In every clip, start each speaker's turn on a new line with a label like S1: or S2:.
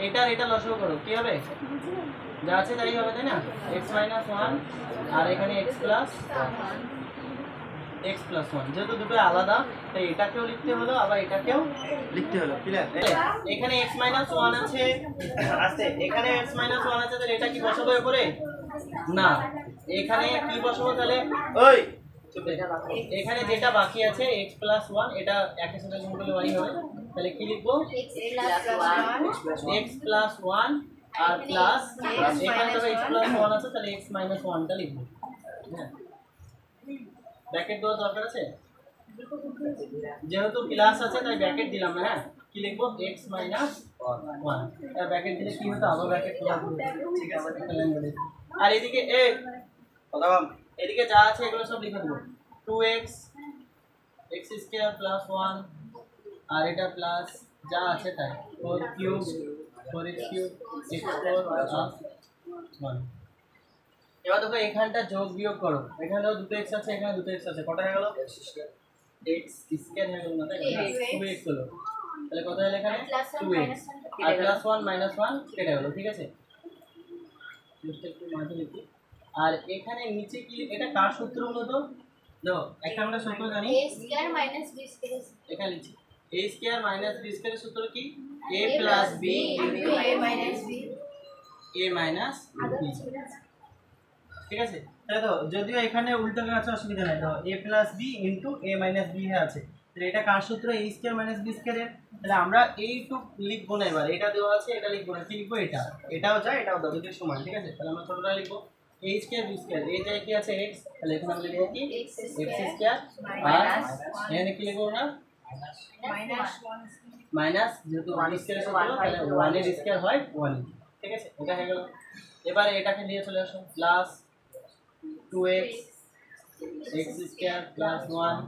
S1: এটার এটা লসাগু করো, কি হবে? যা আছে তাই হবে, তাই না? x - 1 আর এখানে x + 1, যেহেতু দুটো আলাদা তাই এটাকেও লিখতে হলো আবার এটাকেও লিখতে হলো। ক্লিয়ার? এখানে x - 1 আছে, এখানে x - 1 আছে, তাহলে এটা কি বসাবো উপরে? না, এখানে কি বসাবো তাহলে? ওই এখানে যেটা বাকি আছে x + 1, এটা একের সাথে গুণ করলে y হবে, তাহলে কি লিখবো? x + 1 আর প্লাস এখানে তো x + 1 আছে, তাহলে x - 1টা লিখবো। হ্যাঁ, ব্র্যাকেট দেওয়ার দরকার আছে, যেহেতু প্লাস আছে তাই ব্র্যাকেট দিলাম না। হ্যাঁ, কি লিখবো? x - 1। আর ব্র্যাকেট দিলে কি হতো? আবার ব্র্যাকেট খোলা হবে। ঠিক আছে, আর এদিকে এদিকে যা আছে এগুলো সব লিখে দেবো। 2x x² + 1 আর এটা প্লাস যা আছে তাই 4³ 4x³ x4 + 1। এবার দেখো এখানটা যোগ বিয়োগ করো, এখানেও দুটো x আছে, এখানে দুটো x আছে, কত হয়ে গেল? x² হয়ে গেল না, তাই না? 2x হলো, তাহলে কত হলো এখানে? 2x আর +1 - 1 কেটে গেল। ঠিক আছে, একটু মাঝে লিখি। আর এখানে নিচে কি, এটা কার সূত্র হলো? তো দেখো একটা আমরা সূত্র জানি,
S2: a² - b²।
S1: এখানে লিখি a² - b² এর সূত্র কি? a + b
S2: * a - b।
S1: ঠিক আছে, তাই তো? যদিও এখানে উল্টো আছে অসুবিধা নাই, তো a + b * a - b আছে, তাহলে এটা কার সূত্র? a² - b² এর। তাহলে আমরা এইটুক লিখবো না, এবার এটা দেওয়া আছে, এটা লিখবো না, কি লিখবো? এটাও যায় এটাও দাও, দুটোর সমান। ঠিক আছে, তাহলে আমরা ছোটটা লিখবো a² - b², এই জায়গায় কি আছে? x, তাহলে এখানে আমরা লিখবো কি? x² আর এখানে কি লিখবো না? মাইনাস, যেহেতু 1² এর সূত্র, তাহলে 1 এর স্কয়ার হয় 1। ঠিক আছে, এটা হয়ে গেল। এবারে এটাকে নিয়ে চলে আসো, প্লাস 2x x² + 1,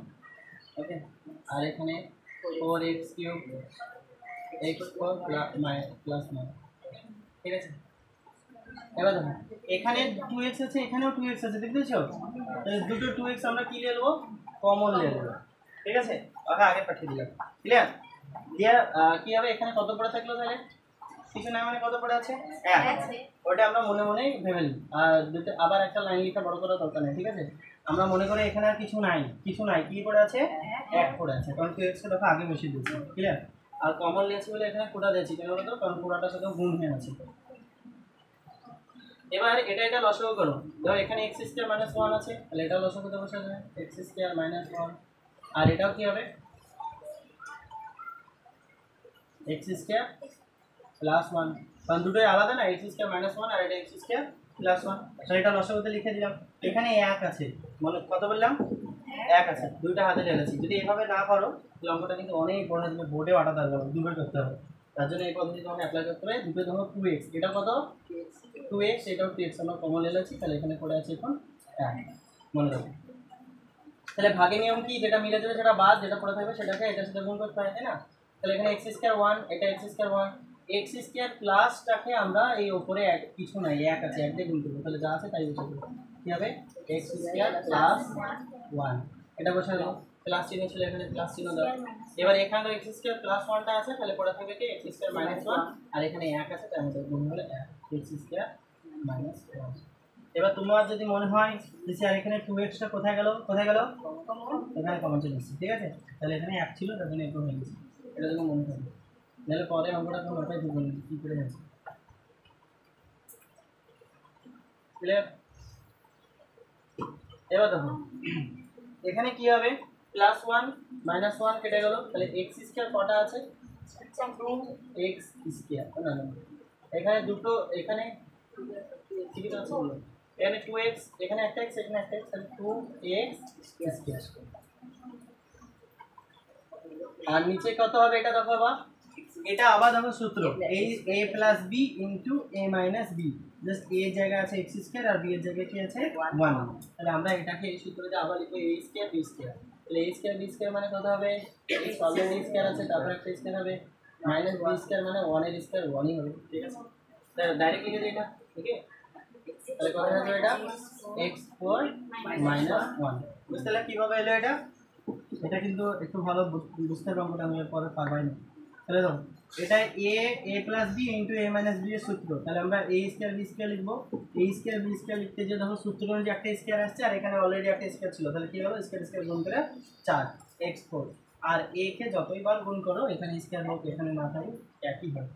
S1: ওকে, আর এখানে 4x³ x4 + 9। ঠিক আছে, এবার দেখো এখানে 2x আছে, এখানেও 2x আছে, দেখতেছো? তাহলে দুটো 2x আমরা কি নিয়ে নেবো? কমন নিয়ে নেবো। ঠিক আছে, ওকে আগে পাঠিয়ে দিলাম। ক্লিয়ার? দিয়া কি হবে? এখানে কত পড়ে থাকলো তাহলে? কিছু না, মানে কত পড়ে আছে? 1। ওটা আমরা মনে মনে ভেবে নিই, আর দুটো আবার একটা লাইন লিখা বড় করার দরকার নেই। ঠিক আছে, আমরা মনে করে এখানে আর কিছু নাই, কি পড়ে আছে? 1 পড়ে আছে, কারণ 2x কে দেখো আগে বসিয়ে দিয়েছি। ক্লিয়ার? আর কমন নিয়েছি বলে এখানে কোটা দিয়েছি, কেন বলো তো? কারণ পুরাটার সাথে গুণ হয়ে আছে। এবার এটা লসাগু করো, ধরো এখানে x² - 1 আছে, তাহলে এটা লসাগুতে বসে যাবে x² - 1, আর এটাও কি হবে? x² + 1, কারণ দুটোই আলাদা না, x² - 1 আর এটা x² + 1, তাহলে এটা লসাগুতে লিখে দিলাম। এখানে 1 আছে, মানে কত বললাম? 1 আছে, দুইটা হাতে ঢেলেছি। যদি এভাবে না করো তাহলে অঙ্কটা কিন্তু অনেক বড় হয়ে যাবে, বোর্ডে আটাতে হবে, দুবার করতে হবে। তার জন্য এই পদ্ধতি তোমাকে অ্যাপ্লাই করতে হবে। দুটো ধরো 2x, এটা কত? 2x, এটাও 2x, আমরা কমন নিয়েছি, তাহলে এখানে পড়ে আছে এখন 1, মনে রাখো। তাহলে ভাগের নিয়ম কি? যেটা মিলে যাবে সেটা বাদ, যেটা পড়ে থাকবে সেটাকে এটার সাথে গুণ করতে হয়, তাই না? তাহলে এখানে x² 1, এটা x² 1, x² প্লাসটাকে আমরা এই উপরে কিছু নাই, 1 আছে, 1 দিয়ে গুণ করবো, তাহলে যা আছে তাই বসে দেবো। কি হবে? x² + 1, এটা বসে দাও, প্লাস চিহ্ন ছিল এখানে, প্লাস চিহ্ন দাও। এবার এখানে তো x² + 1টা আছে, তাহলে পড়ে থাকবে কি? x² - 1, আর এখানে 1 আছে, তার মধ্যে গুণ হলে 1, x² - 1। এবার তোমার যদি মনে হয় যে স্যার এখানে 2x টা কোথায় গেল? এখানে কমন চলে এসেছে। ঠিক আছে, তাহলে এখানে 1 ছিল, তার জন্য একটু হয়ে গেছে, এটা তুমি মনে করবে, নাহলে পরে অঙ্কটা তোমার মাথায় ঢুকবে না কি করে আছে। ক্লিয়ার? এবার দেখো এখানে কি হবে? +1 - 1 কেটে গেল, তাহলে x² কটা আছে? x², না না, এখানে দুটো, এখানে ঠিকই আছে বলো, এখানে 2x, এখানে একটা x, এখানে একটা x, তাহলে 2x²। আর নিচে কত হবে এটা দেখো আবার, এটা আবার দেখো সূত্র a + b * a - b, just a এর জায়গায় আছে x² আর b এর জায়গায় কি আছে? 1। তাহলে আমরা এটাকে এই সূত্রতে আবার লিখব a² b², তাহলে a² b² মানে কত হবে? x অলরেডি স্কয়ার আছে, তারপর একটা স্কয়ার হবে, মাইনাস b² মানে 1 এর স্কয়ার 1ই হবে। ঠিক আছে, তাহলে ডাইরেক্ট লিখে দিই এটা। ওকে, তাহলে কত হবে এটা? x4 - 1। বুঝতে পারলে কিভাবে এলো এটা? এটা কিন্তু একটু ভালো বুঝতে পারবো, আমি পরে পারবাই না। তাহলে এটা a plus b into a minus b এর সূত্র। তাহলে আমরা a স্কয়ার b স্কয়ার লিখবো। a স্কয়ার b স্কয়ার লিখতে যে দেখো সূত্র অনুযায়ী একটা স্কয়ার আসছে আর এখানে অলরেডি একটা স্কয়ার ছিল, তাহলে কি হলো স্কয়ার স্কয়ার গুণ করে 4x4। আর a কে যতই বার গুণ করো এখানে স্কয়ার হোক এখানে না থাকে একই হবে,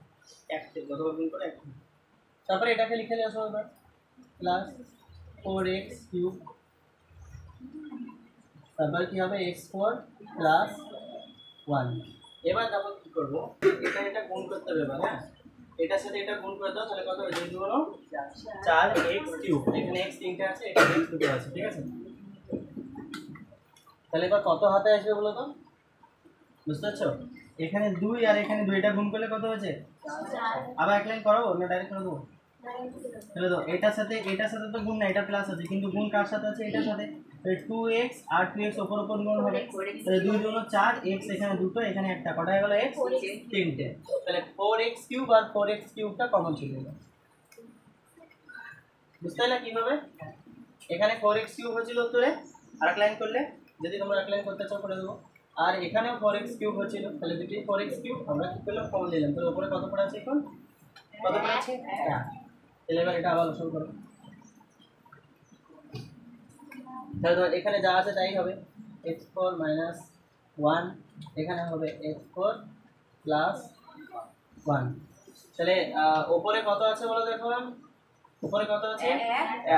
S1: এক থেকে যতবার গুণ করো একই। তারপরে এটাকে লিখে নিয়ে আসো এবার প্লাস 4x কিউব, তারপর কি হবে x4 প্লাস 1। এবার দেখো কি করবো, এটা গুণ করতে হবে এবার। হ্যাঁ, এটার সাথে এটা গুণ করে দাও, তাহলে কত হবে 2 গুণ 4x কিউব। এখানে x তিনটে আছে, এখানে x দুটো আছে, ঠিক আছে। তাহলে এবার কত হাতে আসবে বলো তো, বুঝতে পারছো? এখানে 2 আর এখানে 2, এটা গুণ করলে কত হচ্ছে? আবার এক লাইন করাবো না ডাইরেক্ট করে দেবো? তাহলে তো এটার সাথে তো গুণ না, এটা প্লাস আছে, কিন্তু গুণ কার সাথে আছে? এটার সাথে। তাহলে 2x আর 2x ওপর গুণ হবে, তাহলে 2 গুণ 4, x এখানে দুটো এখানে একটা, কটা হয়ে গেল? x তিনটে। তাহলে 4x কিউব আর 4x কিউবটা কমন চলে গেল। বুঝতে পারলে কিভাবে? এখানে 4x কিউব হয়েছিল উত্তরে, আরেক লাইন করলে, যদি তোমরা এক লাইন করতে চাও করে দেবো। আর এখানেও 4x কিউব হয়েছিল, তাহলে দুটি 4x কিউব আমরা কি করলাম কমন নিলাম। তাহলে উপরে কত পড়ে আছে এখন? কত পড়ে আছে? 1। তাহলে এবার এটা আবার শুরু করো। তাহলে ধর এখানে যা আছে তাই হবে, x4 মাইনাস 1, এখানে হবে x4 প্লাস 1। তাহলে উপরে কত আছে বলো দেখো, উপরে কত আছে?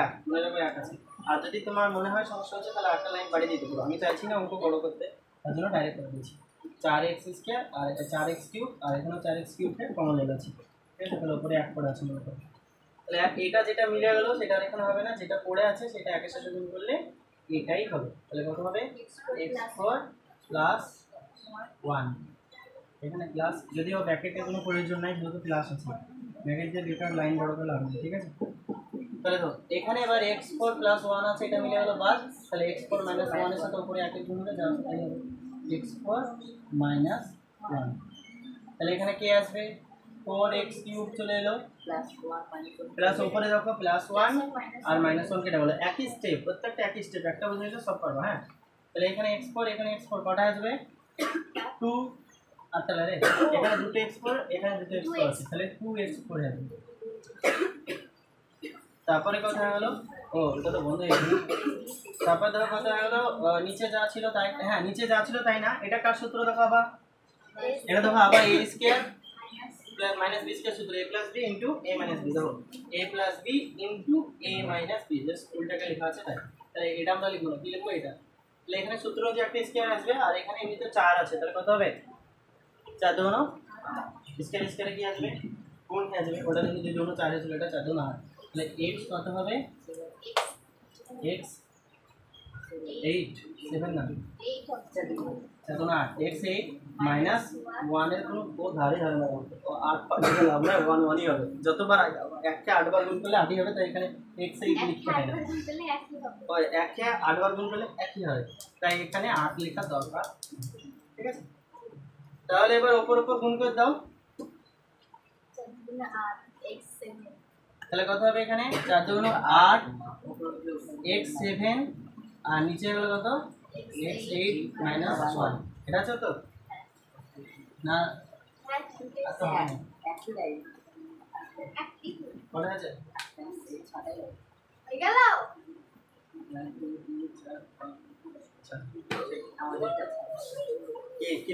S1: 1, মনে রাখবে 1 আছে। আর যদি তোমার মনে হয় সমস্যা হচ্ছে তাহলে একটা লাইন বাড়িয়ে দিতে পারো, আমি চাইছি না অঙ্ক বড় করতে, তার জন্য ডাইরেক্ট করে দিয়েছি। 4x স্কয়ার আর এটা 4x কিউব, আর এখানেও 4x কিউবকে কমন নিয়ে যাচ্ছি, ঠিক আছে। তাহলে উপরে 1 পড়ে আছে মনে করো। তাহলে এটা যেটা মিলে গেল সেটা আর এখানে হবে না, যেটা পড়ে আছে সেটা একের সাথে গুণ করলে এটাই হবে। তাহলে কত হবে? x4 plus 1। এখানে প্লাস, যদিও ব্র্যাকেটের কোনো প্রয়োজন নাই, যেহেতু প্লাস আছে, ব্র্যাকেট দিয়ে বেকার লাইন বড় করে লাভ নেই, ঠিক আছে। তাহলে তো এখানে এবার x4 প্লাস 1 আছে, এটা মিলে গেল বাদ। তাহলে x4 মাইনাস 1 এর সাথে উপরে একের গুণ হবে, যা আছে তাই হবে x4 মাইনাস 1। তাহলে এখানে কে আসবে? 4x কিউব চলে এলো, প্লাস উপরে দেখো প্লাস 1 আর মাইনাস 1 কেটে গেল। একই স্টেপ, প্রত্যেকটা একই স্টেপ, একটা বুঝে নিলে সব পারবো। হ্যাঁ, তাহলে এখানে x4 এখানে x4 কটা আসবে? 2। আর তাহলে রে এখানে দুটো x4 এখানে দুটো x4 আছে, তাহলে 2x4 আসবে। তারপরে কথা হলো, ও এটা তো বন্ধ হয়ে গেল। তারপরে দেখো কথা হলো নিচে যা ছিল তাই, হ্যাঁ নিচে যা ছিল তাই না, এটা কার সূত্র দেখো আবার? এটা দেখো আবার a square minus b square সূত্র, a plus b into a minus b। দেখো a plus b into a minus b, just উল্টাটা লেখা আছে তাই। তাহলে এটা আমরা লিখব না, কি লিখবো এটা? তাহলে এখানে সূত্র যে একটা স্কয়ার আসবে আর এখানে এমনিতে 4 আছে, তাহলে কত হবে? 4 দুগুণ স্কয়ার স্কয়ারে কি আসবে? গুণ কি আসবে? ওটা কিন্তু 2 দুগুণ 4 ছিল, এটা 4 দুগুণ 8। তাহলে x কত হবে? x 8 7 না 4 দুগুণ 8, x 8 মাইনাস 1 এর কোনো ধারে ধারে না, 8 পাশে লাভ না, 1 1ই হবে। যতবার 1 কে 8 বার গুণ করলে 8ই হবে, তাই এখানে x 8 লিখতে হয় না। ওই 1 কে 8 বার গুণ করলে একই হয়, তাই এখানে 8 লেখা দরকার, ঠিক আছে। তাহলে এবার উপর উপর গুণ করে দাও, তাহলে কত হবে? এখানে 4 দুগুণ 8 x 7 আর নিচে হলো কত? x 8 minus 1। এটা আছে তো না? আচ্ছা কত আছে?
S2: হয়ে গেল।
S1: কি